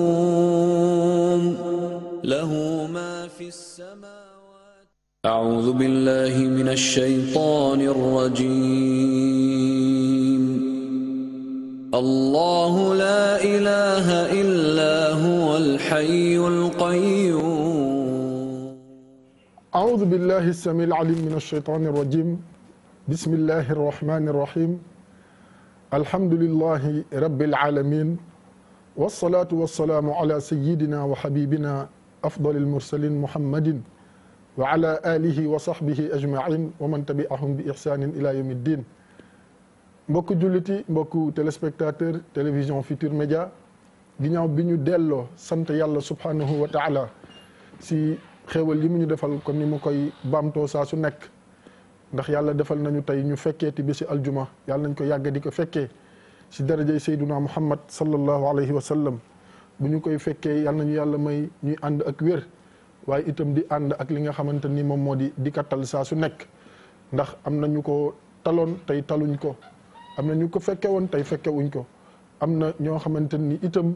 نوم له ما في السماوات أعوذ بالله من الشيطان الرجيم الله لا إله إلا هو الحي القيوم أعوذ بالله السميع العليم من الشيطان الرجيم بسم الله الرحمن الرحيم الحمد لله رب العالمين والصلاة والسلام على سيدنا وحبيبنا أفضل المرسلين محمد وعلى آله وصحبه أجمعين ومن تبعهم بإحسان إلى يوم الدين. mbokku julliti mbokku téléspectateur télévision Futurs Médias ginnaaw bi ñu delloo sant yàlla subhanahu wa taala si xéewal yi mu ñu defal kon ni mu koy baamtoo saa su nekk ndax yàlla defal nañu tey ñu fekkeeti bi si aljuma yàlla nañ ko yàgg di ko fekkee si darajay sayduna muhammad sallallahu alayhi wa sallam bu ñu koy fekkee yàlla nañu yàlla may ñuy ànd ak wér waaye itam di ànd ak li nga xamante ni moom moo di kattal saa su nekk ndax am na ñu ko taloon tey taluñ ko am na ñu ko fekke woon tey fekkewuñ ko am na ñoo xamante ni itam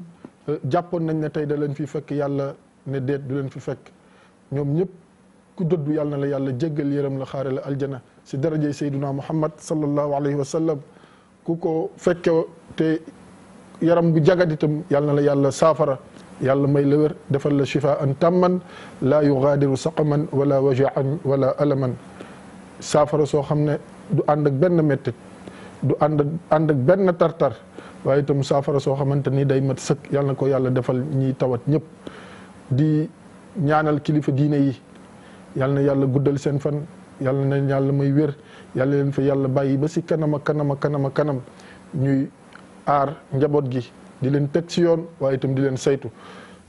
jàppoon nañ ne tey da leen fi fekk yàlla ne déet du leen fi fekk ñoom ñëpp ku dëddu yàlla na la yàlla jéggal yërëm la xaare la aljana si darajay sayduna muhammad sallallahu alayhi wa sallam ku ko fekke te yaram bu jagat itam yàlla na la yàlla saafara yàlla may la wér defal la shifaan tamman laa yugaadiru saqaman wala wajaan wala alaman saafara soo xam ne du ànd ak benn mettit du ànd ak benn tartar waaye itam saafara soo xamante ni day mat sëkk yàlla na ko yàlla defal ñiy tawat ñëpp di ñaanal kilifa diine yi yàlla na yàlla guddal seen fan yàlla na yàlla may wér yàlla leen fa yàlla bàyyi ba si kanam ñuy aar njaboot gi di leen teg si yoon waaye itam di leen saytu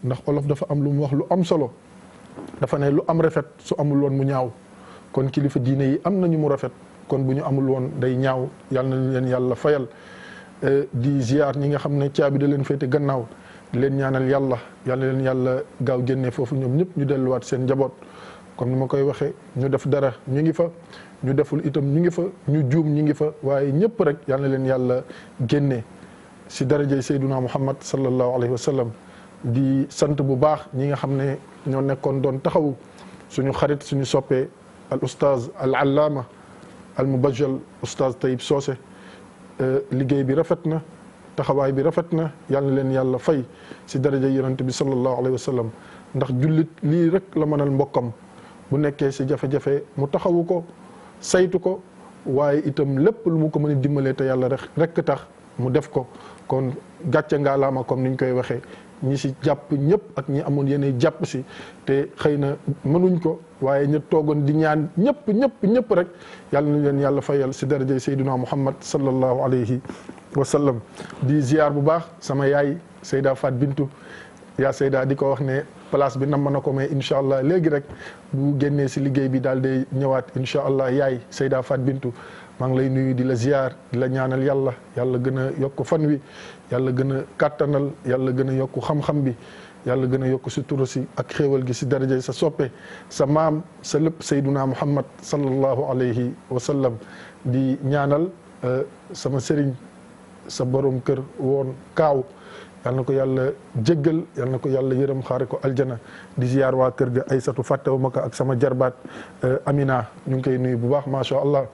ndax olof dafa am lu mu wax lu am solo dafa ne lu am rafet su amul woon mu ñaaw kon kilifa diine yi am nañu mu rafet kon bu ñu amul woon day ñaaw yàlla na leen yàlla fayal di ziar ñi nga xam ne caabi da leen féete gannaaw di leen ñaanal yàlla leen yàlla gaaw génne foofu ñoom ñëpp ñu delluwaat seen njaboot comme ni ma koy waxee ñu def dara ñu ngi fa ñu deful itam ñu ngi fa ñu juum ñu ngi fa waaye ñëpp rek yàlla leen yàlla génne si darajay sayduna muhammad sallallahu alayhi wa sallam di sant bu baax ñi nga xam ne ñoo nekkoon doon taxawu suñu xarit suñu soppee al oustaz al allaama al mubajjal oustaz Taïb Socé liggéey bi rafet na taxawaay bi rafet na yàlla leen yàlla fay si daraja yonent bi sallallahu alayhi wa sallam ndax jullit lii rek la mënal mbokkam bu nekkee si jafe-jafe mu taxawu ko saytu ko waaye itam lépp lu mu ko mën a dimbalee te yàlla rek tax mu def ko kon gàcce ngaalaama comme niñ koy waxee ñi si jàpp ñëpp ak ñi amoon yéene jàpp si te xëy na mënuñ ko waaye ñu toogoon di ñaan ñëpp rek yàlla na leen yàlla fayal si darajay sayduna muhammad sallallahu alayhi wa sallam di ziar bu baax sama yaay Seyda Fat Bintu yaa Seyda di ko wax ne place bi nam na ko mais incha allah léegi rek bu génnee si liggéey bi daal day ñëwaat incha allah yaay Seyda Fat Bintu maa ngi lay nuyu di la ziar di la ñaanal yàlla gën a yokk fan wi yàlla gën a kàttanal yàlla gën a yokk xam-xam bi yàlla gën a yokk si turu si ak xéewal gi si daraja sa soppe sa maam sa lépp sayduna muhammad sallallahu alayhi wa sallam di ñaanal sama sëriñ sa borom kër woon kaaw yal na ko yàlla jéggal yal na ko yàlla yërëm xaare ko aljana di ziar waa kër ga Aysatu fàttewuma ko ak sama jarbaat Amina ñu ngi koy nuyu bu baax macha allah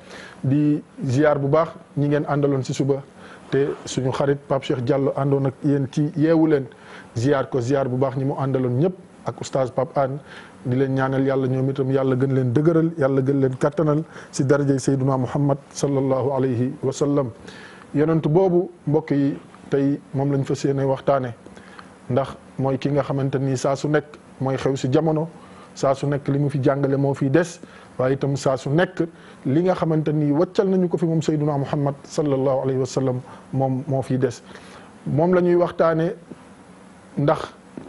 di ziar bu baax ñi ngeen àndaloon si suba te suñu xarit Pape Cheikh Diallo àndoon ak yéen ci yeewu leen ziar ko ziar bu baax ñi mu àndaloon ñëpp ak oustaz Pape Anne di leen ñaanal yàlla ñoom itam yàlla gën leen dëgëral yàlla gën leen kattanal si darajay sayduna muhammad sallallahu alayhi wa sallam yonent boobu mbokk yi tey moom lañ fas yéene waxtaane ndax mooy ki nga xamante ni saa su nekk mooy xew si jamono saa su nekk li mu fi jàngale moo fiy des waaye itam saa su nekk li nga xamante ni waccal nañu ko fi moom sayduna muhammad sallallahu alayhi wa sallam moom moo fiy des moom la ñuy waxtaane ndax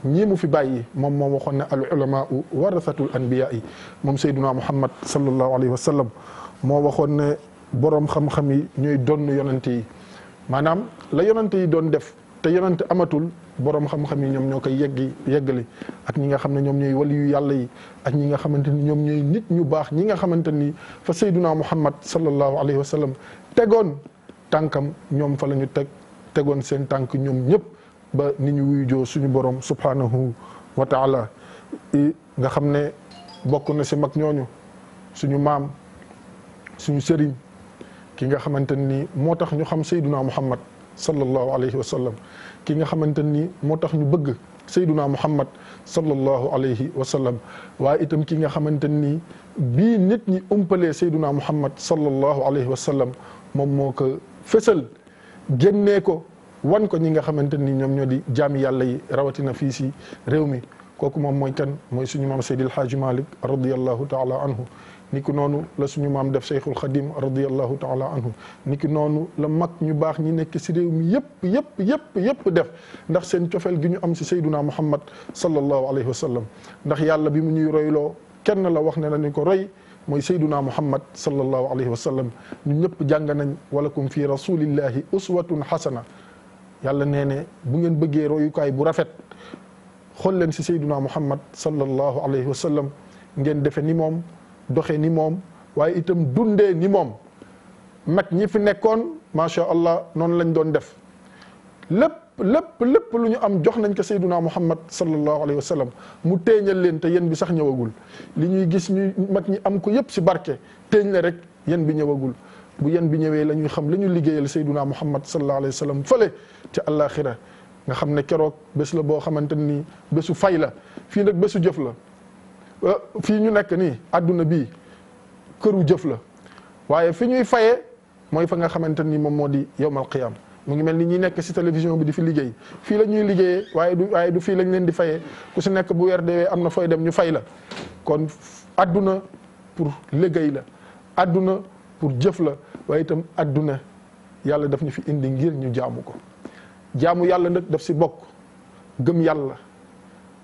ñii mu fi bàyyi moom moo waxoon ne al ulama warasatul anbiya yi moom sayduna muhammad sallallahu alayhi wa sallam moo waxoon ne boroom xam-xam yi ñooy donn yonante yi maanaam la yonante yi doon def te yonante amatul boroom xam-xam yi ñoom ñoo koy yeggali ak ñi nga xam ne ñoom ñooy waliyu yàlla yi ak ñi nga xamante ni ñoom ñooy nit ñu baax ñi nga xamante ni fa sayduna muhammad sallallahu alayhi wa sallam tegoon tànkam ñoom fa la ñu tegoon seen tànk ñoom ñëpp ba ni ñu wuyu joo suñu borom subhanahu wa taala nga xam ne bokk na si mag ñooñu suñu maam suñu sëriñ ki nga xamante ni moo tax ñu xam sayduna muhammad sallallahu alayhi wa sallam ki nga xamante ni moo tax ñu bëgg sayduna muhammad sallallahu alayhi wa sallam waaye itam ki nga xamante ni bii nit ñi umpalee sayduna muhammad sallallahu alayhi wa sallam moom moo ko fësal génnee ko wan ko ñi nga xamante ni ñoom ñoo di jaami yàlla yi rawatina fii si réew mi kooku moom mooy kan mooy suñu maam Seydil Haaji Malik radiyallahu taala anhu ni ki noonu la suñu maam def Cheikhul Khadim radiyallahu taala anhu ni ki noonu la mag ñu baax ñi nekk si réew mi yëpp def ndax seen cofeel gi ñu am si Seyduna Muhammad sallallahu alayhi wa sallam ndax yàlla bi mu ñuy royloo kenn la wax ne nañu ko roy mooy Seyduna Muhammad sallallahu alayhi wa sallam ñun ñëpp jàng nañ walakum fi rasulillahi uswatun hasana yàlla nee ne bu ngeen bëggee royukaay bu rafet xool leen si Seyduna Muhammad sallallahu alayhi wa sallam ngeen defe ni moom doxe ni moom waaye itam dundee ni moom mag ñi fi nekkoon macha allah noonu lañ doon def lépp lu ñu am jox nañ ko Seyduna Muhammad sallallahu alayhi wa sallam mu téeñal leen te yéen bi sax ñëwagul li ñuy gis ñu mag ñi am ko yëpp si barke téeñ la rek yéen bi ñëwagul bu yéen bi ñëwee la ñuy xam la ñu liggéeyal Seyduna Muhammad sallallahu alayhi wa sallam fële ca àllaaxira nga xam ne keroog bés la boo xamante ni bésu fay la fii nag bésu jëf la fii ñu nekk nii àdduna bii këru jëf la waaye fi ñuy fayee mooy fa nga xamante ni moom moo di yawmal qiyaam mu ngi mel ni ñi nekk si télévision bi di fi liggéey fii la ñuy liggéeyee waaye du fii lañ leen di fayee ku si nekk bu weer deewee am na fooy dem ñu fay la kon àdduna pour liggéey la àdduna pour jëf la waaye itam àdduna yàlla daf ñu fi indi ngir ñu jaamu ko jaamu yàlla nag daf si bokk gëm yàlla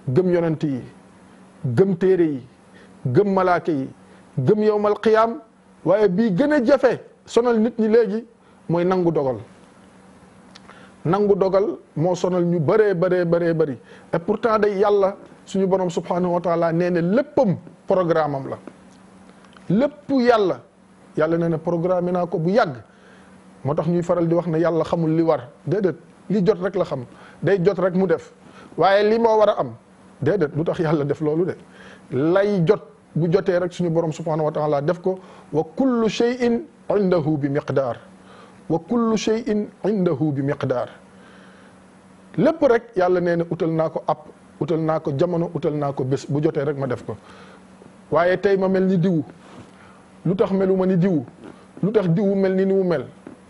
gëm yonent yi gëm téere yi gëm malaaka yi gëm yawmal qiyaam waaye bii gën a jafe sonal nit ñi léegi mooy nangu dogal moo sonal ñu bëree bëri et pourtant day yàlla suñu borom subhanahu wa taala nee na léppam programme am la lépp yàlla nee na programme naa ko bu yàgg moo tax ñuy faral di wax ne yàlla xamul li war déedéet li jot rek la xam day jot rek mu def waaye li moo war a am déedéet lu tax yàlla def loolu de lay jot bu jotee rek suñu borom subhanahu wa taala def ko wa kullu shay'in indahu bi miqdaar wa kullu shay'in indahu bi miqdaar lépp rek yàlla nee na utal naa ko ab utal naa ko jamono utal naa ko bés bu jotee rek ma def ko waaye tey ma mel ni diwu lu tax melu ma ni diwu lu tax diwu mel ni mu mel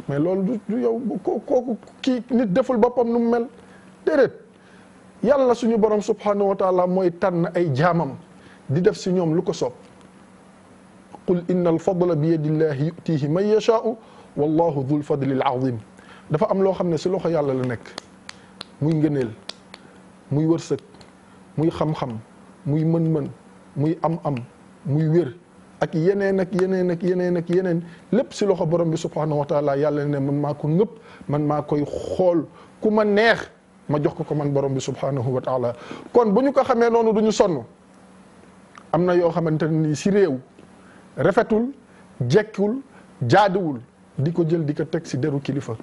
mais loolu du yow kooku kii nit deful boppam nu mu mel déedéet yàlla suñu borom subhanahu wa taala mooy tànn ay jaamam di def si ñoom lu ko soob qul inna al fadla bi yadillahi yutihi man yashaau wallahu dul fadlil azim dafa am loo xam ne si loxo yàlla la nekk muy ngëneel muy wërsëg muy xam-xam muy mën-mën muy am-am muy wér ak yeneen lépp si loxo borom bi subhanahu wa taala yàlla ne man maa ko ngëpp man maa koy xool ku ma neex ma jox ko man borom bi subhanahu wa taala kon bu ñu ko xamee noonu du ñu sonn am na yoo xamante ni si réew rafetul jekkul jaaduwul di ko jël di ko teg si deru kilifa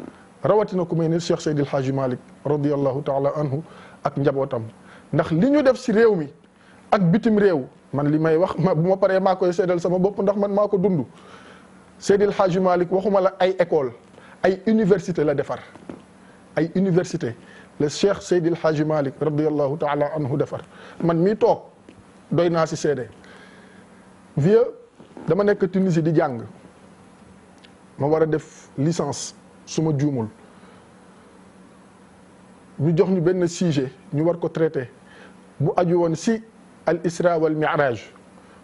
rawatina ku may ne Cheikh Seydil Haaji Malik radiyallahu taala anhu ak njabootam ndax li ñu def si réew mi ak bitim réew man li may wax bu ma paree maa koy seedal sama bopp ndax man maa ko dund Seydil Haaji Malik waxuma la ay école ay université la defar ay université le Cheikh Seydil Haaji Malik radiyallahu taala anhu defar man mii toog doy naa si seede vieux dama nekk Tunisie di jàng ma war a def licence su ma juumul ñu jox ñu benn sujet ñu war ko traité bu aju woon si al isra wal mi'raj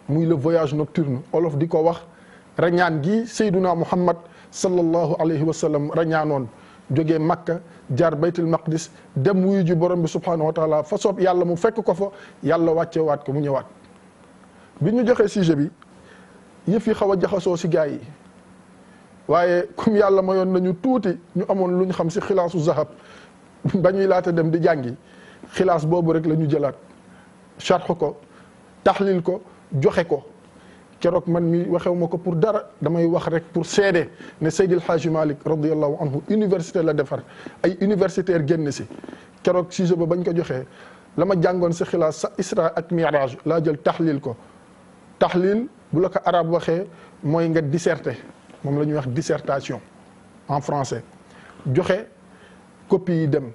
muy le voyage nocturne olof di ko wax rañaan gi Seyduna Muhammad sallallahu alayhi wa sallam rañaanoon jógee Makka jaar baytul maqdis dem wuyu ji borom bi subhanahu wa taala fa soob yàlla mu fekk ko fa yàlla wàcce waat ko mu ñëwaat bi ñu joxee sujet bi yëf yi xaw a jaxasoo si gaa yi waaye comme yàlla mayoon nañu tuuti ñu amoon lu ñu xam si xilaasu zahab ba ñuy laata dem di jàngi xilaas boobu rek la ñu jëlaat sharx ko taxlil ko joxe ko keroog man mi waxew ma ko pour dara damay wax rek pour seede ne Seydil Haaji Malik radiyallahu anhu université la defar ay universitaire génn si keroog sujet ba bañ ko joxee la ma jàngoon si xilaas sa isra ak miraj laa jël taxlil ko. taxlil bu la ko arabe waxee mooy nga disserter moom la ñuy wax dissertation en français joxe copie yi dem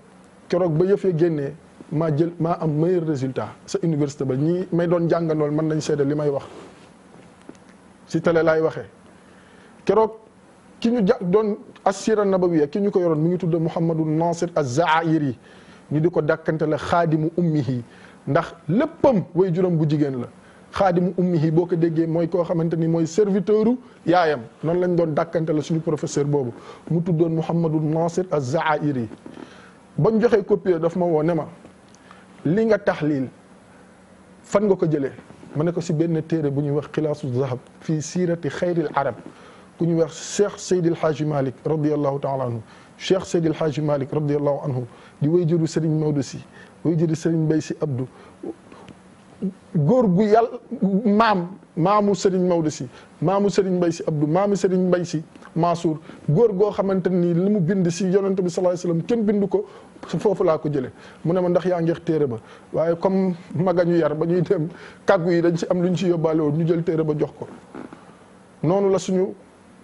keroog ba yëf ya génnee maa am meilleur résultat sa université ba ñii may doon jàngandool mën nañ seede li may wax si télé laay waxee keroog ki ñu doon assira nabawiya ki ñu ko yoroon mi ngi tudd Mouhamadou Nasir Az-Zaairi ñu di ko dàkkante la xaadimu ummihi ndax léppam way juróom bu jigéen la xaadimu ummihi boo ko déggee mooy koo xamante ni mooy serviteuru yaayam noonu lañ doon dàkkante la suñu professeur boobu mu tuddoon Mouhamadou Nasir Az-Zaairi bañ joxee copie daf ma woo ne ma li nga taxlil fan nga ko jëlee ma ne ko si benn téere bu ñuy wax xilaasu zahab fii siirati xayril arab ku ñuy wax Cheikh Seydil Hadji Malick radiallahu taala anhu Cheikh Seydil Hadji Malick radiallahu anhu di way juru Serigne Maodo si way juru Serigne Mbaye si Abdou góor gu yàlla maamu Serigne Maodo si maamu Serigne Mbaye si Abdou maamu Serigne Mbaye si Mansour góor goo xamante ni li mu bind si yonent bi sallallahu alayhi wasallam kenn bind ko foofu laa ko jëlee mu ne ma ndax yaa ngeex téere ba waaye comme magañu yar ba ñuy dem kàggu yi dañ si am lu ñu si yóbbaale woon ñu jël téere ba jox ko noonu la suñu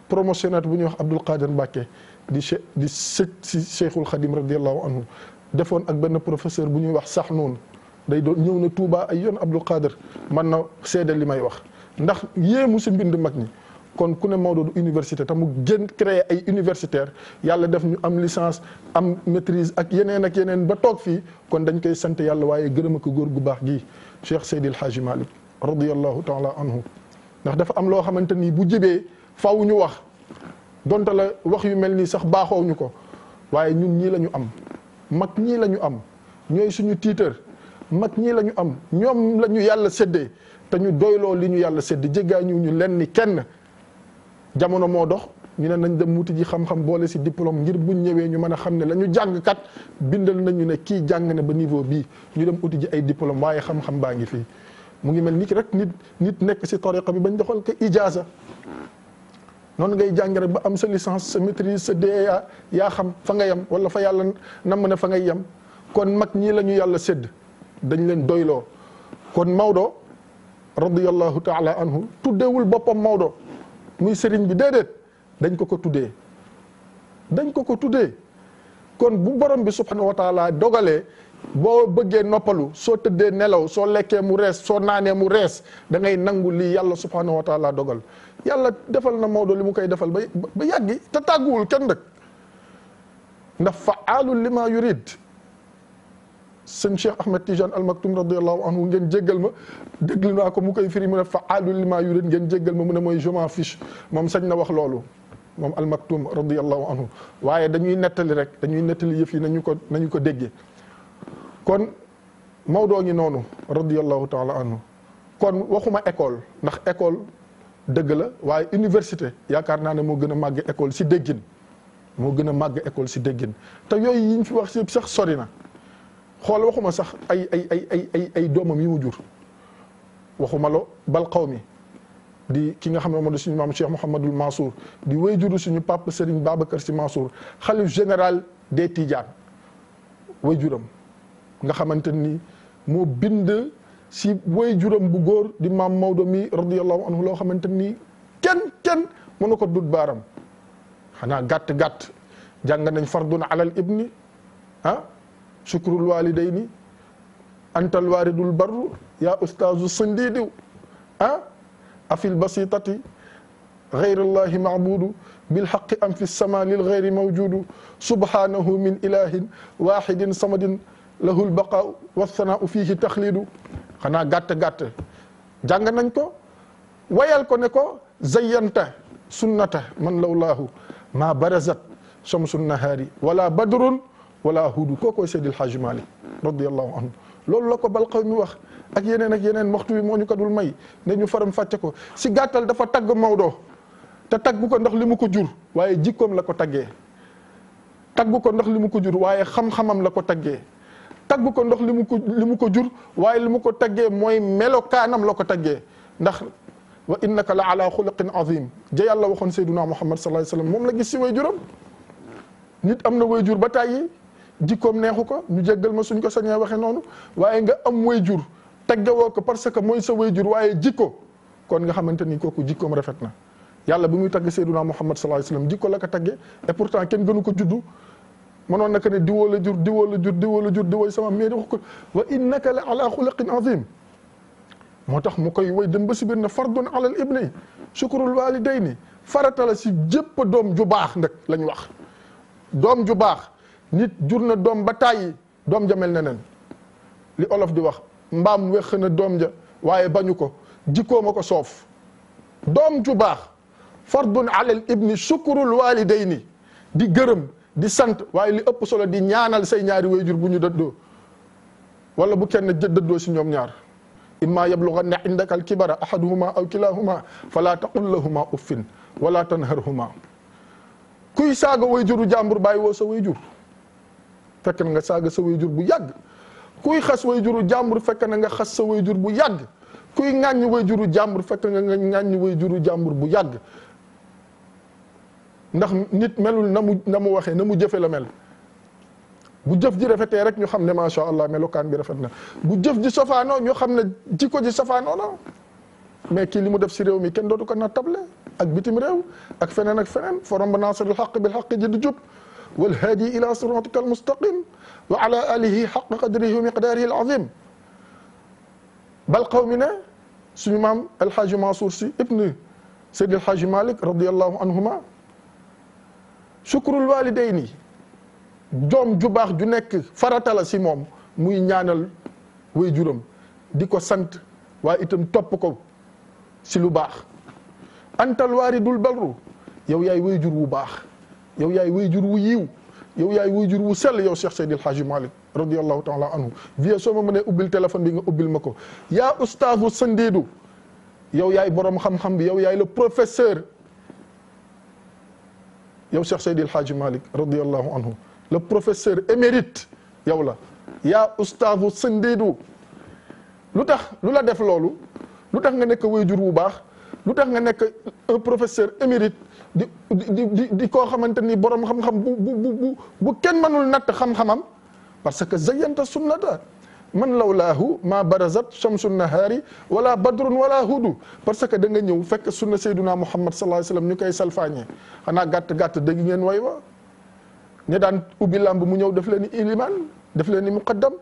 promotionnaire bu ñuy wax Abdoul Qadir Mbacké di sët si Cheikhul Khadim radiallahu anhu defoon ak benn professeur bu ñuy wax sax noonu day doon ñëw na Touba ay yoon Abdoul Qadir man na seede li may wax ndax yéemu si mbind mag ñi kon ku ne Maodo du université te mu gën créer ay universitaire yàlla def ñu am licence am maîtrise ak yeneen ba toog fii kon dañ koy sant yàlla waaye gërëm ko góor gu baax gii Cheikh Seydil Hadji Malick radiallahu taala anhu ndax dafa am loo xamante ni bu jibee faw ñu wax donte la wax yu mel nii sax baaxoo ñu ko waaye ñun ñii la ñu am mag ñii la ñu am ñooy suñu tiitër mag ñii la ñu am ñoom la ñu yàlla séddee te ñu doyloo li ñu yàlla sédd jéggaa ñu len ni kenn jamono moo dox ñu ne nañ dem wuti ji xam-xam boole si diplôme ngir buñ ñëwee ñu mën a xam ne la ñu jàng kat bindal nañu ne kii jàng ne ba niveau bii ñu dem uti ji ay diplôme waaye xam-xam baa ngi fii mu ngi mel ni ki rek nit nekk si tariqa bi bañ doxal ko ijaasa noonu ngay jàng rek ba am sa licence sa maîtrise sa DEA yaa xam fa nga yem wala fa yàlla nam ne fa ngay yem kon mag ñii la ñu yàlla sédd dañ leen doyloo kon Maodo radiyallahu taala anhu tuddewul boppam Maodo muy sëriñ bi déedéet dañ ko tuddee kon bu borom bi subhanahu wa taala dogalee boo bëggee noppalu soo tëddee nelaw soo lekkee mu rees soo naanee mu rees da ngay nangu lii yàlla subhanahu wa taala dogal yàlla defal na Maodo li mu koy defal ba yàggi te tàgguwul kenn rek ndax fa'aalun lima yurid sëñ Cheikh Ahmed Tidiane Al Maktoum radiyallahu anhu ngeen jéggal ma déglu naa ko mu koy firi mu ne fa'aalun lima yurid ngeen jéggal ma mu ne mooy je m'en fiche moom sañ na wax loolu moom Al Maktoum radiyallahu anhu waaye dañuy nettali yëf yi nañu ko déggee kon Maodo ngi noonu radiyallahu taala anhu kon waxuma école ndax école dëgg la waaye université yaakaar naa ne moo gën a màgg école si déggin te yooyu yi ñu fi wax si sax sori na xool waxuma sax ay doomam yi mu jur waxuma lo bal qawmi di ki nga xam ne moo di suñu maam Cheikh Mouhamadul Mansour di way juru suñu papa Serigne Babacar Sy Mansour xalif général des Tidianes way juram nga xamante ni moo bind si way juram bu góor di maam Maodo mi radiyallahu anhu loo xamante ni kenn mënu ko dut baaram xanaa gàtt jàng nañ fardun alal ibni shukrul walidayni antal waridul barru ya ustazu sandidiw afil basitati ghayrullahi ma'budu bil haqqi am fi sama lil ghayri mawjudu subhanahu min ilahin wahidin samadin lahul baqa wa thana'u fihi takhlidu xanaa gàtt jàng nañ ko wayal ko ne ko zayyanta sunnata man lawlaahu ma barazat shamsun nahari wala badrun wala hudu kookooy Seydil Hadji Malick radiyallahu anhu loolu la ko balqaw mi wax ak yeneen waxtu bi moo ñu ko dul may ne ñu faram fàcce ko si gàttal dafa tagg Maodo te tagg ko ndax li mu ko jur waaye jikkoom la ko taggee tagg ko ndax li mu ko jur waaye xam-xamam la ko taggee tagg ko ndax li mu ko jur waaye li mu ko taggee mooy melokaanam la ko taggee ndax wa innaka la ala xuluqin azim ja yàlla waxoon Seydina Muhammad sallallahu alayhi wasallam moom la gis si way juram nit am na way jur ba tàyyi jikkoom neexu ko ñu jéggal ma suñ ko sañee waxe noonu waaye nga am wayjur teggewoo ko parce que mooy sa wayjur waaye jikko kon nga xamante ni kooku jikkoom rafet na yàlla bi muy tagg Seydina Muhammad sallallahu alayhi wasallam jikko la ko tagge et pourtant kenn gënu ko juddu mënoon na ko ne diwoo la jur diwoo la jur diwoo la jur diwoo sama mais wax ko wa innaka la ala xuluqin azim moo tax mu koy way dem ba si biir ne fardun ala al ibni shukrul walidayni farata la si jëpp doom ju baax nag lañ wax doom ju baax nit jur na doom ba tàyyi doom ja mel ne nen li olof di wax mbaam wex na doom ja waaye bañu ko jikkoo ma ko soof doom ju baax fardun ala al ibni shukrul walidayni di gërëm di sant waaye li ëpp solo di ñaanal say ñaari wayjur bu ñu dëddoo wala bu kenn dëddoo si ñoom ñaar imma yablughanna indaka al-kibara ahaduhuma aw kilahuma fala taqul lahuma uffin wala tanharhuma kuy saaga wayjuru jàmbur bàyyi woo sa wayjur fekk na nga saaga sa wayjur bu yàgg kuy xas wayjuru jàmbur fekk na nga xas sa wayjur bu yàgg kuy ŋàññi wayjuru jàmbur fekk nga ŋàññi wayjuru jàmbur bu yàgg ndax nit melul na mu waxee na mu jëfe la mel bu jëf ji rafetee rek ñu xam ne macha allah melokaan bi rafet na bu jëf ji sofaanoo ñu xam ne jikko ji sofaanoo na mais kii li mu def si réew mi kenn dootu ko nattable ak bitim réew ak feneen forom ba naasiril xaq bil xaq ji di jub wal haadi ila siratika al mustaqim wa ala alihi xaq qadrihi wa miqdaarihi al azim bal qawmi ne suñu maam alxaaji Mansour si ibn Seydi alxaaji Malik radiallahu anhuma shukrul walidayni doom ju baax ju nekk farata la si moom muy ñaanal wayjuram di ko sant waaye itam topp ko si lu baax antal waaridul barru yow yaay wayjur wu baax yow yaay wayjur wu yiw yow yaay wayjur wu sell yow Cheikh Seydi El Hadji Malick radiyallahu taala anhu vie soo ma mënee ubbil téléphone bi nga ubbil ma ko yaa ustaazu sandiidu yow yaay borom xam-xam bi yow yaay le professeur yow Cheikh Seydi El Hadji Malick radiyallahu anhu le professeur émérite yow la yaa ustaazu sandiidu lu tax lu la def loolu lu tax nga nekk wayjur wu baax lu tax nga nekk un professeur émérite di koo xamante ni borom xam-xam bu kenn mënul natt xam-xamam parce que zayyanta sunnata man lawlaahu ma barazat shamsu nahaari wala badrun wala hudu parce que da nga ñëw fekk sunna sayduna muhammad sallallahu alayhi wasallam ñu koy salfaañee xanaa gàtt dégg ngeen way wa ña daan ubbi lamb mu ñëw def leen ni iliman def leen ni muqaddam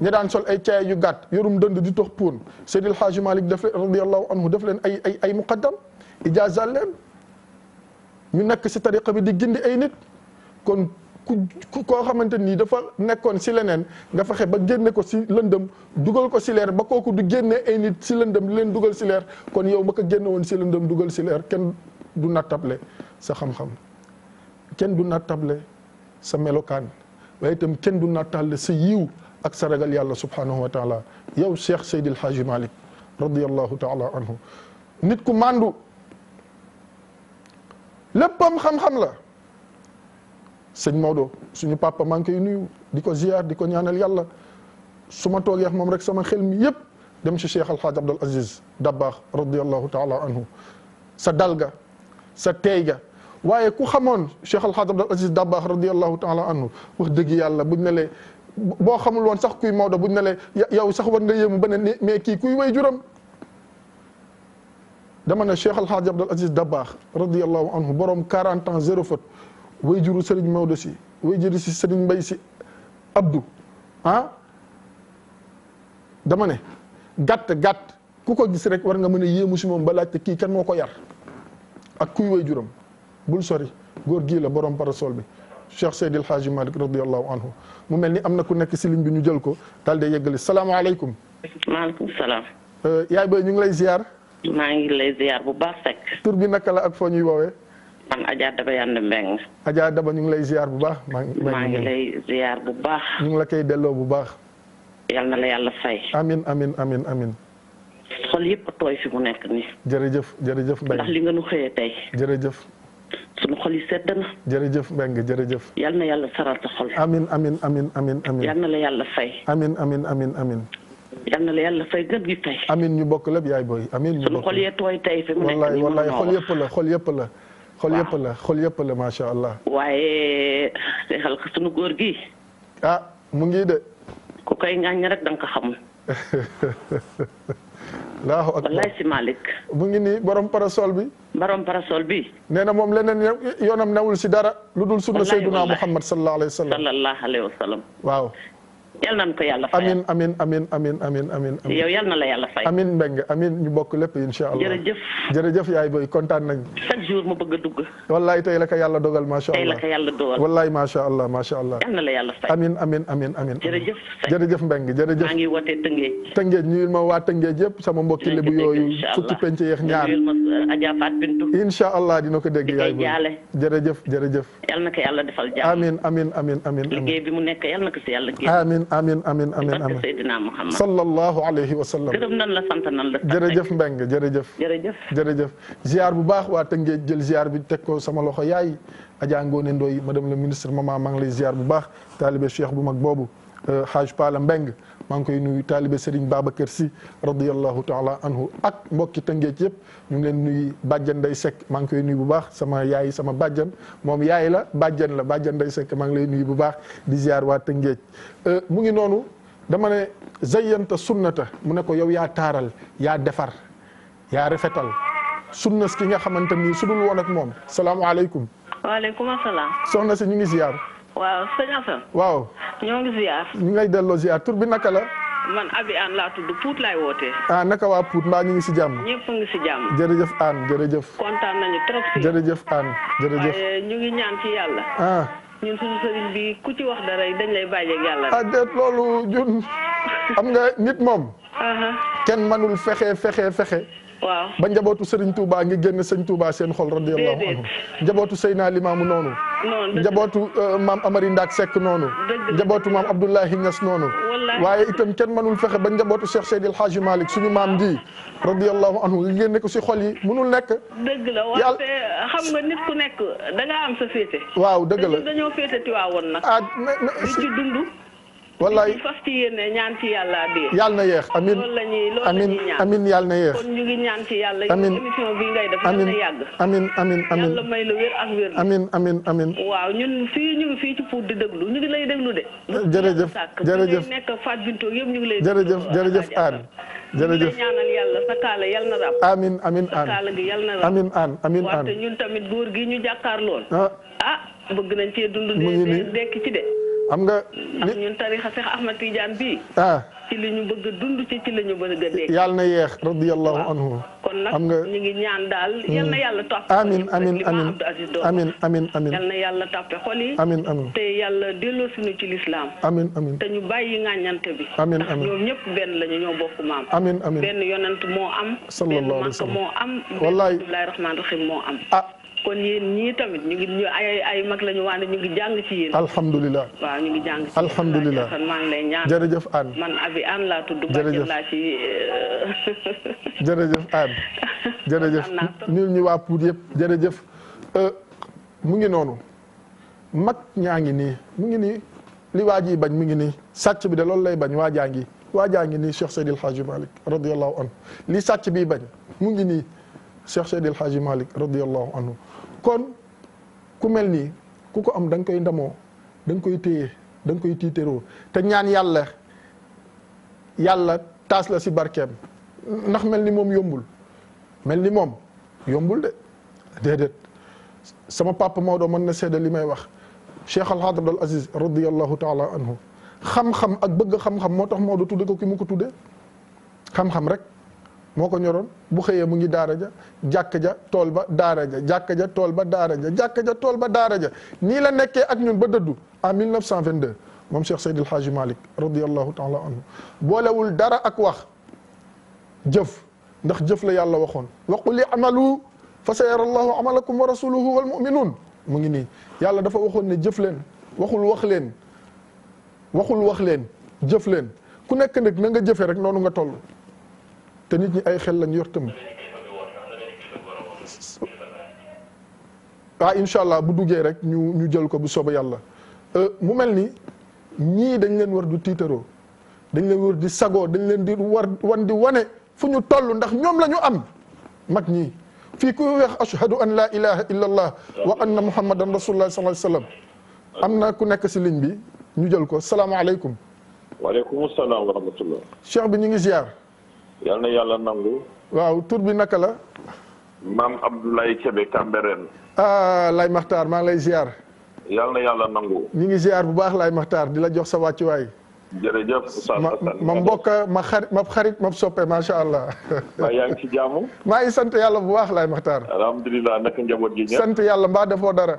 ña daan sol ay caaya yu gàtt yorum dënd di tox puun Seydil Hadji Malick def leen radiyallahu anhu def leen ay muqaddam ijaazal leen ñu nekk si tariqa bi di gindi ay nit kon koo xamante nii dafa nekkoon si leneen nga fexe ba génne ko si lëndëm dugal ko si leer ba kooku du génne ay nit si lëndëm di leen dugal si leer kon yow ma ko génne woon si lëndëm dugal si leer kenn du nattable sa xam-xam kenn du nattable sa melokaan waaye itam kenn du nattable sa yiw ak sa ragal yàlla subhanahu wa taala yow Cheikh Seydil Hadji Malick radiyallahu taala anhu nit ku mandu léppam xam-xam la sëñ Maodo suñu papa maa ngi koy nuyu di ko ziar di ko ñaanal yàlla su ma toogee ak moom rek sama xel mi yëpp dem ci Cheikh Alhaaj Abdul Aziz Dabakh radiyallahu taala anhu sa dalga sa teey ga waaye ku xamoon Cheikh Alhaaj Abdul Aziz Dabakh radiyallahu taala anhu wax dëgg yàlla buñ ne lee boo xamul woon sax kuy Maodo buñ ne lee yow sax war nga yéemu ba ne mais kii kuy way juram dama ne Cheikh Alhaaj Abdul Aziz Dabakh radiyallahu anhu borom 40 ans zéro faute way juru Serigne Maodo si way juru si Serigne Mbaye si Abdou dama ne gàtt ku ko gis rek war nga mën a yéemu si moom ba laajte kii kan moo ko yar ak kuy way juram bul sori góor gii la borom parasol bi Cheikh Seydi El Hadji Malick radiyallahu anhu mu mel ni am na ku nekk si ligne bi ñu jël ko daal de yeggali salaamaaleykum. maaleykum salaam. yaay booy ñu ngi lay ziar. maa ngi lay ziar bu baax fekk. tur bi naka la ak foo ñuy woowee. man Adja Daba Yande Mbeng. Adja Daba ñu ngi lay ziar bu baax. maa ngi lay ziar bu baax. ñu ngi la koy delloo bu baax. yal na la yàlla fay. amin amin amin amin xol yëpp a tooy fi mu nekk nii. jërëjëf jërëjëf Mbeng. ndax li nga nu xëyee tey. jërëjëf. sunu xol yi sedd na. jërëjëf Mbeng jërëjëf. yal na yàlla saral sa xol. amin amin amin amin amin yal na la yàlla fay. amin amin amin amin yal na la yàlla fay gën gi tey. amin ñu bokk lépp yaay booy amin ñu bokk. sunu xol yee tooy tey fi mu nekk nii wallaay xol yëpp la xol yëpp la. xol yëpp la xol yëpp la macha allah. waaye xel sunu góor gi. ah mu ngi de. ku koy ŋàññ rek da nga ko xamul. Allahu akbar wallaay si Malick. mu ngi nii borom parasol bi. borom parasol bi. nee na moom leneen yoonam newul si dara. lu dul sunna Seydina Muhammad sallallahu alayhi wa sallam. sallallahu alayhi wa sallam. waaw. yal nañu ko yàlla fayal. amiin. yow yal na la yàlla fay. amiin Mbengue amiin ñu bokk lépp incha allah. jërëjëf yaay boy kontaan nañ. chaque jour mu bëgg a dugg. wallaay tey la ko yàlla dogal macha allah. tey la ko yàlla dogal. wallaay macha allah. yal na la yàlla fay. amiin. jërëjëf Mbengue jërëjëf. maa ngi wootee Tëngéej. Tëngéej ñuul ma waa Tëngéej yëpp sama mbokki lébu yooyu. fukki penc yeex ñaar ñuul ma Adja Fat Bintu. incha allah dina ko dégg yaay boy. jaale. jërëjëf. yal na ko yàlla defal jàmm. amiin. liggéey bi mu nekk yal na ko si yàlla génn. amiin. barke Seydina Muhammad sallallahu alayhi wa sallam. gërëm nan la sant nan la. jërëjëf Mbengue jërëjëf. ziar bu baax waa Tëngéej jël ziar bi teg ko sama loxo yaay Adja Ngone Ndoye madame la ministre maman maa ngi lay ziar bu baax taalibe cheikh bu mag boobu Haj Pala Mbengue maa ngi koy nuyu taalibe Serigne Babacar Sy radiyallahu taala anhu ak mbokki Tëngéej yëpp ñu ngi leen nuyu bàjjan Ndeye Seck maa ngi koy nuyu bu baax sama yaay sama bàjjan moom yaay la bàjjan Ndeye Seck maa ngi lay nuyu bu baax di ziar waa Tëngéej mu ngi noonu dama ne zayyanta sunnata mu ne ko yow yaa taaral yaa defar yaa rafetal sunnas ki nga xamante ni su dul woon ak moom salaamaaleykum. waaleykum salaam. soxna si ñu ngi ziar. waaw sëñ Assane. waaw. ñoo ngi ziar. ñu ngay delloo ziar tur bi naka la. man Abi Anne laa tudd Pout laay wootee. ah naka waa Pout mbaa ñu ngi si jàmm. ñëpp ngi si jàmm. jërëjëf Anne jërëjëf. kontaan nañu trop si. jërëjëf Anne jërëjëf. waaye ñu ngi ñaan ci yàlla. ah. ñun suñu sëriñ bi ku ci wax dara dañ lay bàyyeeg yàlla. ah déet loolu ñun xam nga nit moom. kenn mënul fexe. waaw ba njabootu Serigne Touba ngi génn sëñ Touba seen xol radiyallahu anhu njabootu Seyna Limaamu noonu. njabootu maam Amari Ndak Seck noonu. njabootu maam Abdoulahi Niass noonu. waaye itam kenn mënul fexe ba njabootu Cheikh Seydi El Hadji Malick suñu maam ji radiyallahu anhu nga génne ko si xol yi mënul nekk. dëgg la wante xam nga nit ku nekk da nga am sa féete. waaw dëgg la dañoo féete Tiwaawoon nag. di ci dund. wallaay fas ci yéene ñaan ci yàlla dee. yàlla na yeex amiin loolu la ñuy ñaan amiin yàlla na yeex. kon ñu ngi ñaan ci yàlla. amiin émission bi ngay def amiin na yàgg. amiin yàlla may la wér ak wér. amiin. waaw ñun ñu ngi fii ci Pout di déglu ñu ngi lay déglu de. jërëjëf nekk Fat Bintou yëpp ñu ngi lay. jërëjëf Anne. jërëjëf ñaanal yàlla sa kaala yal na rab. amiin Anne sa kaala gi yal na rab. amiin Anne. wante ñun tamit góor gi ñu jàkkaarloon. bëgg nañ cee dund. dekk ci de. xam nga ndax ñun tarixa Cheikh Ahmad Tidiane bii. ci li ñu bëgg a dund ci la ñu bëgg a dégg. yàlla na yeex radiyallahu anhu. kon nag ñu ngi ñaan daal. yal na yàlla topp. amiin. yal na yàlla toppe xol yi. amiin. te yàlla delloo suñu ci lislaam. amiin. te ñu bàyyi ŋàññante bi. amiin ndax ñoom ñëpp benn lañu ñoo bokk maam. amiin. benn yonent moo am. sallallahu alayhi wa sallam benn makka moo am. wallaay benn bismillahi rahmaani rahim moo am. kon yéen ñii tamit ñu ngi ay mag lañu waane ñu ngi jàng ci yéen. alhamdulilah waaw ñu ngi jàng ci alhamdulilah maa ngi lay ñaan. jërëjëf Anne man Abi Anne laa tudd. jërëjëf laa ci. jërëjëf Anne jërëjëf ñun ñu waa Pout yëpp jërëjëf mu ngi noonu mag ñaa ngi nii mu ngi nii li waa ji bañ mu ngi nii sàcc bi de loolu lay bañ waajaa ngi nii Cheikh Seydi El Hadji Malick radiyallahu anhu li sàcc bi bañ mu ngi nii Cheikh Seydi El Hadji Malick radiyallahu anhu kon ku mel nii ku ko am da nga koy ndamoo da nga koy téye da nga koy tiiteroo te ñaan yàlla taas la si barkeem ndax mel ni moom yombul de déedéet sama papa Maodo mën na seede li may wax Cheikh Al Hadj Abdul Aziz radiyallahu taala anhu xam-xam ak bëgg xam-xam moo tax Maodo tudde ko ki mu ko tudde xam-xam rek moo ko ñoroon bu xëyee mu ngi daara ja jàkk ja tool ba daara ja jàkk ja tool ba daara ja jàkk ja tool ba daara ja nii la nekkee ak ñun ba dëddu en 1922 moom Cheikh Seydil Hadji Malick radiyallahu taala anhu boolewul dara ak wax jëf ndax jëf la yàlla waxoon wa qul i'malu fa sayara allahu amalakum wa rasuluhu wal mu'minun mu ngi nii yàlla dafa waxoon ne jëf leen waxul wax leen jëf leen ku nekk nag na nga jëfee rek noonu nga toll te nit ñi ay xel lañ yor tëm incha allah bu duggee rek ñu jël ko bu soobee yàlla mu mel ni ñii dañ leen war di tiitaroo dañ leen war di sagoo dañ leen di di wane fu ñu toll ndax ñoom la ñu am mag ñii fii ku wax ashhadu an la ilaha illa allah wa anna muhammadan rasulullah sallallahu alayhi wasallam am na ku nekk si ligne bi ñu jël ko salaamaaleykum. waaleykum salaam wa rahmatullah. cheikh bi ñu ngi ziar. yal na yàlla nangu. waaw tur bi naka la. maam Abdoulaye Kébé Cambérène. Lay Maxtaar maa ngi lay ziar. yal na yàlla nangu. ñu ngi ziar bu baax Lay Maxtaar di la jox sa wàccuwaay. jërëjëf Oustaz Assane. ma mbokk ma xarit ma soppe macha allah. waaw yaa ngi ci jàmm. maa ngi sant yàlla bu baax Lay Maxtaar. alhamdulilah naka njaboot gi ñëpp. sant yàlla mbaa defoo dara.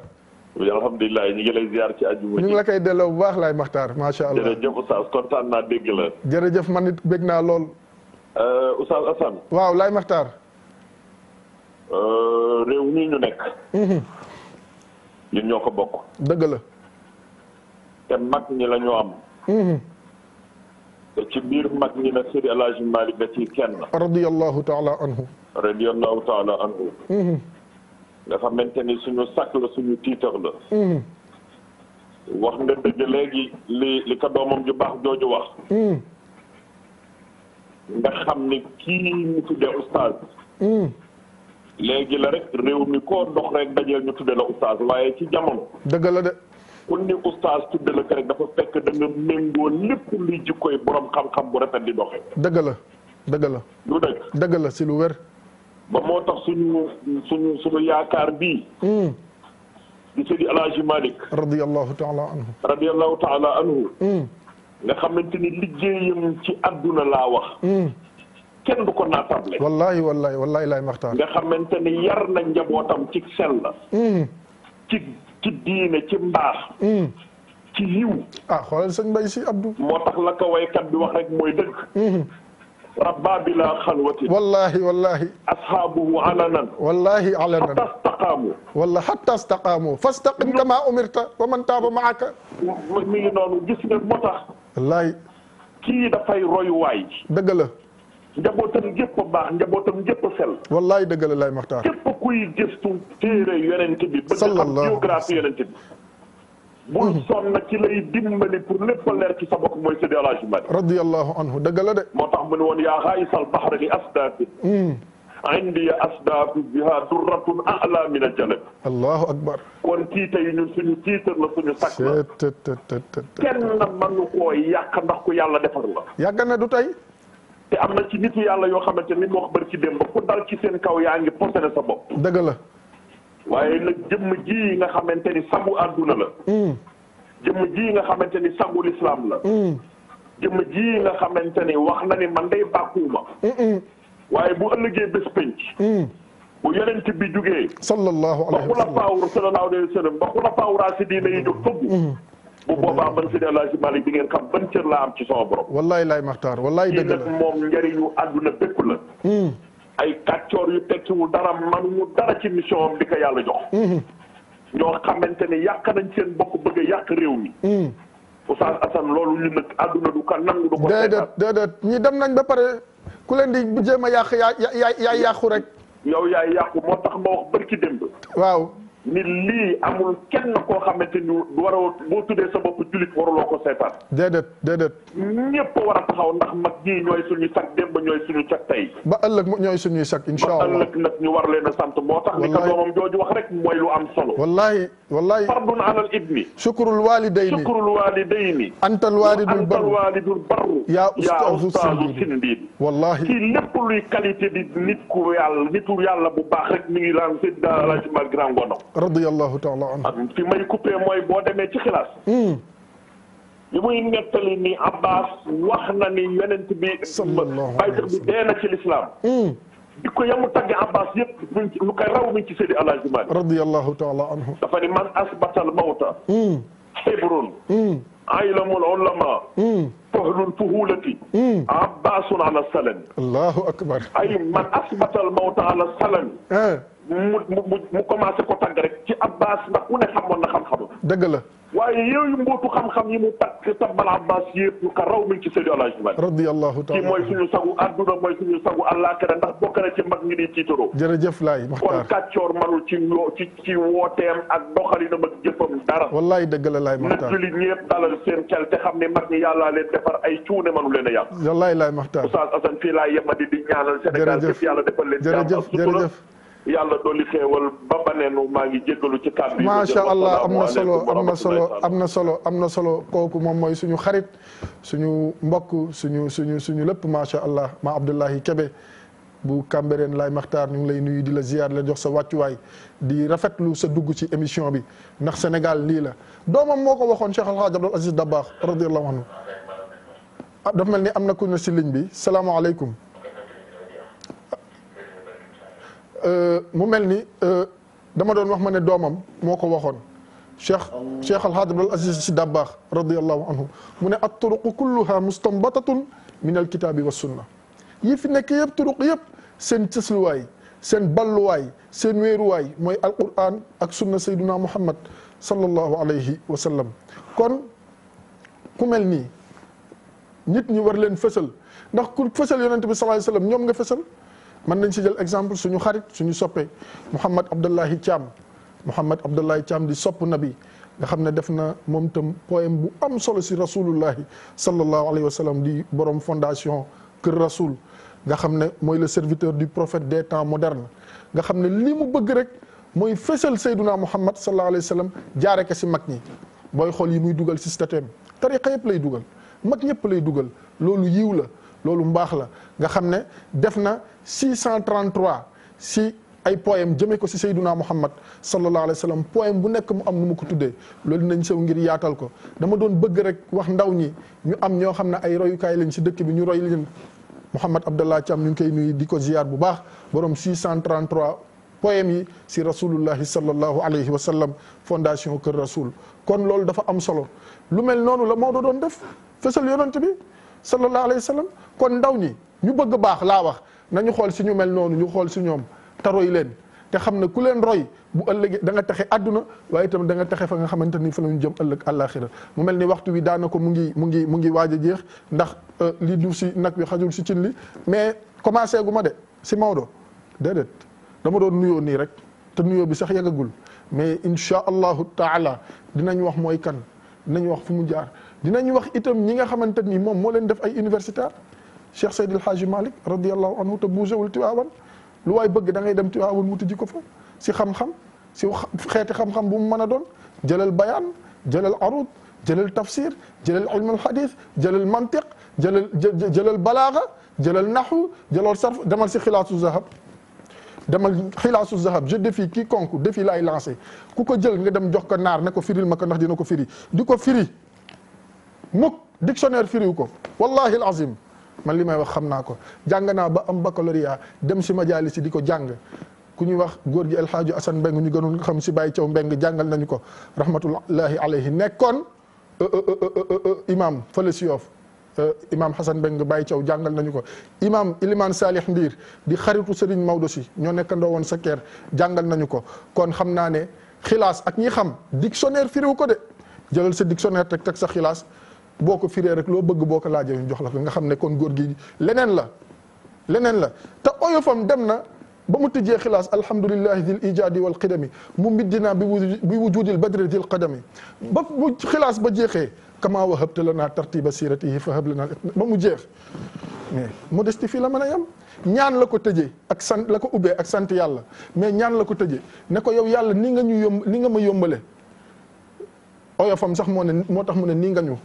alhamdulilah ñu ngi lay ziar ci àjjuma ji. ñu ngi la koy delloo bu baax Lay Maxtaar macha allah. jërëjëf Oustaz kontaan naa dégg la. jërëjëf man it bég naa lool. Oustaz Assane. waaw Lay Maxtaar. réew mi ñu nekk. ñun ñoo ko bokk. dëgg la. te mag ñi la ñu am. te ci biir mag ñi nag Seydi El Hadji Malick da ciy kenn. radiyallahu taala anhu. radiyallahu taala anhu. nga xamante ni suñu sakk la suñu tiitar la. wax nga dëgg léegi li ko doomam ju baax jooju wax. nga xam ni kii ñu tuddee oustaz. léegi la rek réew mi koo dox rek dajeel ñu tuddee la oustaz waaye ci jamono. dëgg la de. ku ni oustaz tuddee la ko rek dafa fekk da nga méngoo lépp luy jikkoy borom xam-xam bu rafet di doxee. dëgg la dëgg la. lu dëgg. dëgg la si lu wér. ba moo tax suñu yaakaar bii. di Seydi El Hadji Malick. radiyallahu taala anhu. radiyallahu taala anhu. nga xamante ni liggéeyam ci àdduna laa wax. kenn du ko naatable. wallahi Lay Maxtaar. nga xamante ni yar na njabootam ci sell la. ci diine ci mbaax. ci yiw. xoolal sëñ Mbaye si Abdou. moo tax la ko waykat bi wax rek mooy dëgg. rabba bila xalwati. wallahi. ashaabuhu alanan. wallahi alanan. hatta staqaamu. hatta staqaamu. fastaqim kama umirta wa man taaba maaka. mi ngi noonu gis nga moo tax. wallahi. kii dafay royuwaay. dëgg la. njabootam gépp a baax njabootam gépp a sell. wallahi dëgg la Lay Maxtaar. képp kuy gëstu téere yonent bi. bëgg xam biographie yonent bi. bul sonn ci lay dimbali pour lépp a leer ci sa bopp mooy Seydi El Hadji Malick. radiyallahu anhu dëgg la de. moo tax mu ne woon yaa xaayisal baxra li asdaafi. indi asdaafi biha durratun a'la min al-jalab. allahu akbar. kon kii tey ñun suñu tiitar la suñu sakk la. kenn mënu koo yàq ndax ku yàlla defar la. yàgg na du tey. te am na ci nitu yàlla yoo xamante ni moo wax bari ci démb ku dal ci seen kaw yaa ngi posé sa bopp. dëgg la. waaye nag jëmm ji nga xamante ni sagu àdduna la. jëmm ji nga xamante ni sagu lislaam la. jëmm ji nga xamante ni wax na ni man day bàkkuuma. waaye bu ëllëgee bés penc. bu yonent bi jugee. sallallahu alayhi wa sallam ba xulafaa raasidiina yi jóg fëgg. bu boobaa man Seydi El Hadji Malick di ngeen xam ban cër laa am ci sama borom. wallahi Lay Maxtaar wallahi dëgg la nag moom njëriñu àdduna bépp la. ay kàccoor yu tekkiwul dara manuñu dara ci mission am di ko yàlla jox. ñoo xamante ne yàq nañ seen bokk bëgg a yàq réew mi. Oustaz Assane loolu ñu nag àdduna du ko nangu du ko. déedéet ñi dem nañ ba pare ku leen di jéem a yàq yaay yàqu rek. yow yaay yàqu moo tax ma wax bërki démb. waaw. ni lii amul kenn koo xamante ni waroo boo tuddee sa bopp jullit waruloo ko seetaan. déedéet. ñëpp war a taxaw ndax mag ñii ñooy suñu sag démb ñooy suñu sag tey. ba ëllëg ñooy suñuy sag incha allah ba ëllëg nag ñu war leen a sant moo tax. ni ko doomam jooju wax rek mooy lu am solo. wallahi. fardun alal ibni. shukrul walidayni. antal walidul barru. yaa ustaazu sindiin. wallahi. kii lépp luy qualité di nitu yàlla bu baax rek mi ngi laan Seydi El Hadji Malick Grand Ngono. radiyallahu taala anhu. fi may coupé mooy boo demee ci xilaas. li muy nettali ni Abbas wax na ni yonent bi. baykat bi dee na ci lislaam. di ko yamu tagge Abbas yëpp lu koy raw mi ci Seydi El Hadji Malick. radiyallahu taala anhu. dafa ni man asbatal mawta. xibrun. aylamul ulama. fahlul fuhulati. Abbasun ala salami. allahu akbar. ay man asbatal mawta ala salami. mu commencé ko tagg rek ci Abbas ndax ku ne xamoon na xam-xam. dëgg la. waaye yooyu mbootu xam-xam yi mu takk tabbal Abbas yëpp lu ko raw mi ngi ci Seydi El Hadji Malick. radiyallahu taala. kii mooy suñu sagu àdduna mooy suñu sagu àllaaxira ndax bokk na ci mag ñi di tiitaroo. jërëjëf Lay Maxtaar. kon kàccoor manul ci wooteem ak doxalinam ak jëfam dara. wallahi dëgg la Lay Maxtaar. nag jullit ñëpp dalal seen xel te xam ne mag ñi yàllaa leen defar ay cuune manu leen a yàq. wallahi Lay Maxtaar. Oustaz Assane fii laa yemadi di ñaanal Sénégal yëpp yàlla defal leen jàmm ak sutura yàlla dolli xéewal ba baneenu maa ngi jéggalu ci kàddu yi. macha allah am na solo kooku moom mooy suñu xarit suñu mbokk suñu lépp macha allah ma Abdullahi Kebe bu Cambérène Laay Maxtaar ñu ngi lay nuyu di la ziyaar la jox sa wàccuwaay di rafetlu sa dugg ci émission bi ndax Sénégal lii la doomam moo ko waxoon Cheikh Alhaaj Abdul Aziz Dabakh radiyallahu anhu dafa mel ni am na ku ne si ligne bi salaamaaleykum mu mel ni dama doon wax ma ne doomam moo ko waxoon Cheikh Alhaaj Abdul Aziz Si Dabakh radiyallahu anhu mu ne at-turuqu kulluha mustanbatatun min al-kitaabi wa sunna yi fi nekk yëpp turuq yëpp seen cësluwaay seen balluwaay seen wéeruwaay mooy alquran ak sunna sayduna muhammad sallallahu alayhi wa sallam kon ku mel nii nit ñi war leen fësal ndax ku fësal yonente bi sallallahu alayhi wa sallam ñoom nga fësal mën nañ si jël exemple suñu xarit suñu soppe Mouhamad Abdullahi Thiam di sopp nabi nga xam ne def na moom tam poème bu am solo si rasulullahi sallallahu alayhi wa sallam di borom fondation Kër Rasoul nga xam ne mooy le serviteur du prophète des temps modernes nga xam ne li mu bëgg rek mooy fësal sayduna Muhammad sallallahu alayhi wa sallam jaare ko si mag ñi booy xool yi muy dugal si statut tariqa yëpp lay dugal mag ñëpp lay dugal loolu yiw la loolu mbaax la nga xam ne def na 633 si ay poème jëmee ko si sayduna Muhammad sallallahu alayhi wa sallam poème bu nekk mu am nu mu ko tuddee loolu nañ sew ngir yaatal ko dama doon bëgg rek wax ndaw ñi ñu am ñoo xam ne ay royukaay lañ si dëkk bi ñu roy leen Mouhamad Abdallah Thiam ñu ngi koy nuyu di ko ziyaar bu baax borom 633 poèmes yi si rasulullahi sallallahu alayhi wa sallam fondation Kër Rasoul kon loolu dafa am solo lu mel noonu la Maodo doon def fësal yonent bi sallallahu alayhi wa sallam kon ndaw ñi ñu bëgg baax laa wax nañu xool si ñu mel noonu ñu xool si ñoom te roy leen te xam ne ku leen roy bu ëllëgee da nga texe àdduna waaye itam da nga texe fa nga xamante ni fa la ñu jëm ëllëg àllaaxira mu mel ni waxtu wi daanaka mu ngi waaj a jeex ndax li du si nag wi xajul si cin li mais commencé gu ma de si Maodo déedéet dama doon nuyoo nii rek te nuyoo bi sax yàggagul mais insha allahu taala dinañ wax mooy kan dinañ wax fu mu jaar dinañ wax itam ñi nga xamante ni moom moo leen def ay universitaire Cheikh Seydil Hadji Malick radiyallahu anhu te bougéwul Tiwaawan lu waay bëgg da ngay dem Tiwaawan wuti ji ko fa si xam-xam si xeeti xam-xam bu mu mën a doon jëlal bayaan jëlal arud jëlal tafsir jëlal ilmul hadith jëlal mantiq jëlal balaaga jëlal naxu jëlal sarf demal si xilaasu zahab je défie quiconque défi laay lancé ku ko jël nga dem jox ko naar ne ko firil ma ko ndax dina ko firi di ko firi mukk dictionnaire firiw ko wallahi al azim man li may wax xam naa ko jàng naa ba am baccalauréat dem si majalis di ko jàng ku ñuy wax góor gi El Hadji Assane Mbeng ñu gënoon xam si Baye Thiaw Mbeng jàngal nañu ko rahmatullahi alayhi nekkoon imam fële si Yoff imam Hassan Mbeng Baye Thiaw jàngal nañu ko imam Iliman Salih Ndiir di xaritu Serigne Maodo si ñoo nekkandoo woon sa kër jàngal nañu ko kon xam naa ne xilaas ak ñi xam dictionnaire firiw ko de jëlal sa dictionnaire teg sa xilaas boo ko firee rek loo bëgg boo ko laajee ñu jox la ko nga xam ne kon góor gi leneen la te oyofam dem na ba mu tijjee xilaas alhamdulillahi dil ijaadi wal qidami mu middina bi wujudil badri dil qadami ba bu xilaas ba jeexee kama wahabta lana tartiba siratihi fa hab lana ba mu jeex mais modestie fii la mën a yem ñaan la ko tëjee ak sant la ko ubbee ak sant yàlla mais ñaan la ko tëjee ne ko yow yàlla ni nga ma yombale oyofam sax moo tax mu ne nii nga ñu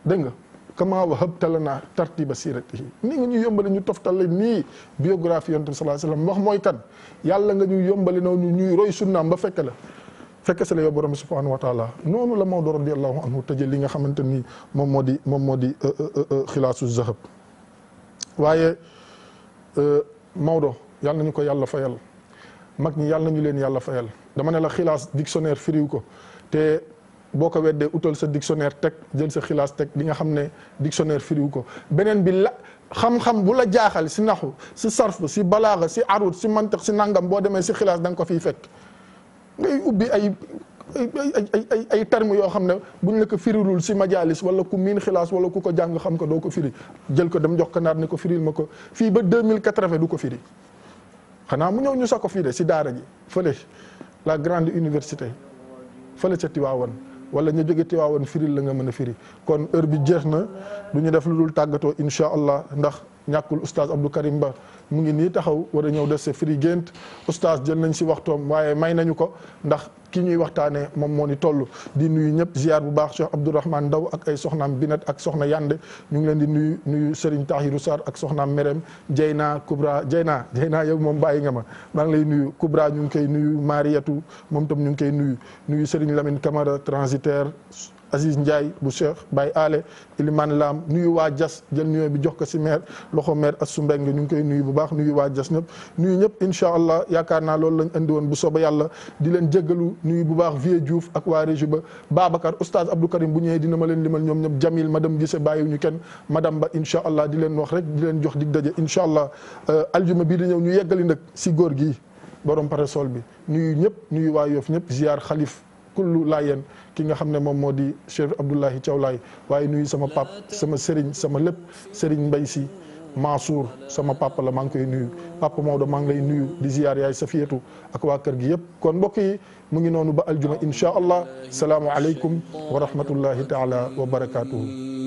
dégg nga kama wahabta lana tartiba siratihi nii nga ñu yombale ñu toftale nii biographie yonent bi sallallahu alayhi wasallam wax mooy kan yàlla nga ñu yombale noonu ñuy roy sunnaam ba fekk sa la yow borom subhanahu wa taala noonu la Maodo radiyallahu anhu tëje li nga xamante ni moom moo di xilaasu zahab waaye Maodo yàlla nañu ko yàlla fayal mag ñi yàlla nañu leen yàlla fayal dama ne la xilaas dictionnaire firiw ko te boo ko weddee utal sa dictionnaire teg jël sa xilaas teg di nga xam ne dictionnaire firiw ko beneen bi la xam-xam bu la jaaxal si naxu si sarf si balaaga si arut si mantiq si nangam boo demee si xilaas da nga ko fiy fekk ngay ubbi ay termes yoo xam ne buñ la ko firilul si majalis wala ku miin xilaas wala ku ko jàng xam ko doo ko firi jël ko dem jox ko naar ne ko firil ma ko fii ba 2080 du ko firi xanaa mu ñëw ñu sa ko fii de si daara ji fële la grande université fële ca Tiwaawan wala ñu jóge Tiwaawan firil la nga mën a firi kon heure bi jeex na du ñu def lu dul tàggatoo incha allah ndax ñàkkul oustaz Abdou Karim Ba mu ngi nii taxaw war a ñëw def sa firi gént oustaz jël nañ si waxtoom waaye may nañu ko ndax ki ñuy waxtaanee moom moo ni toll di nuyu ñëpp ziar bu baax Cheikh Abdourahmane Ndaw ak ay soxnaam Binet ak soxna Yande ñu ngi leen di nuyu Serigne Tahirou Sarr ak soxnaam Merem Jeyna Kubra Jeyna yow moom bàyyi nga ma maa ngi lay nuyu Kubra ñu ngi koy nuyu Mariatu moom tam ñu ngi koy nuyu Serigne Lamine Camara transitaire Aziz Ndiaye bu Cheikh Baye Ale Ilimane Lam nuyu waa Dias jël nuyoo bi jox ko si maire loxo maire Assou Mbengue ñu ngi koy nuyu bu baax nuyu waa Dias ñëpp nuyu ñëpp incha allah yaakaar naa loolu lañ andi woon bu soobee yàlla di leen jéggalu nuyu bu baax Vieux Diouf ak waa régie ba Babacar oustaz Abdou Karim bu ñëwee dina ma leen limal ñoom ñëpp Jamil madame Gise bàyyiwuñu kenn madame Ba incha allah di leen wax rek di leen jox dig daje incha allah aljuma bii di ñëw ñu yeggali nag si góor gi borom parasol bi nuyu ñëpp nuyu waa Yoff ñëpp ziar xalif kullu laayeen ki nga xam ne moom moo di Cheikh Abdoulahi Thiaw Laye waaye nuyu sama pap sama sëriñ sama lépp sëriñ Mbay Si Mansour sama papa la maa ngi koy nuyu papa Maodo maa ngi lay nuyu di ziyaar yaay Safiyatu ak waa kër gi yëpp kon mbokk yi mu ngi noonu ba aljuma insha allah salaamu aleykum wa rahmatullahi taala wa barakatuhu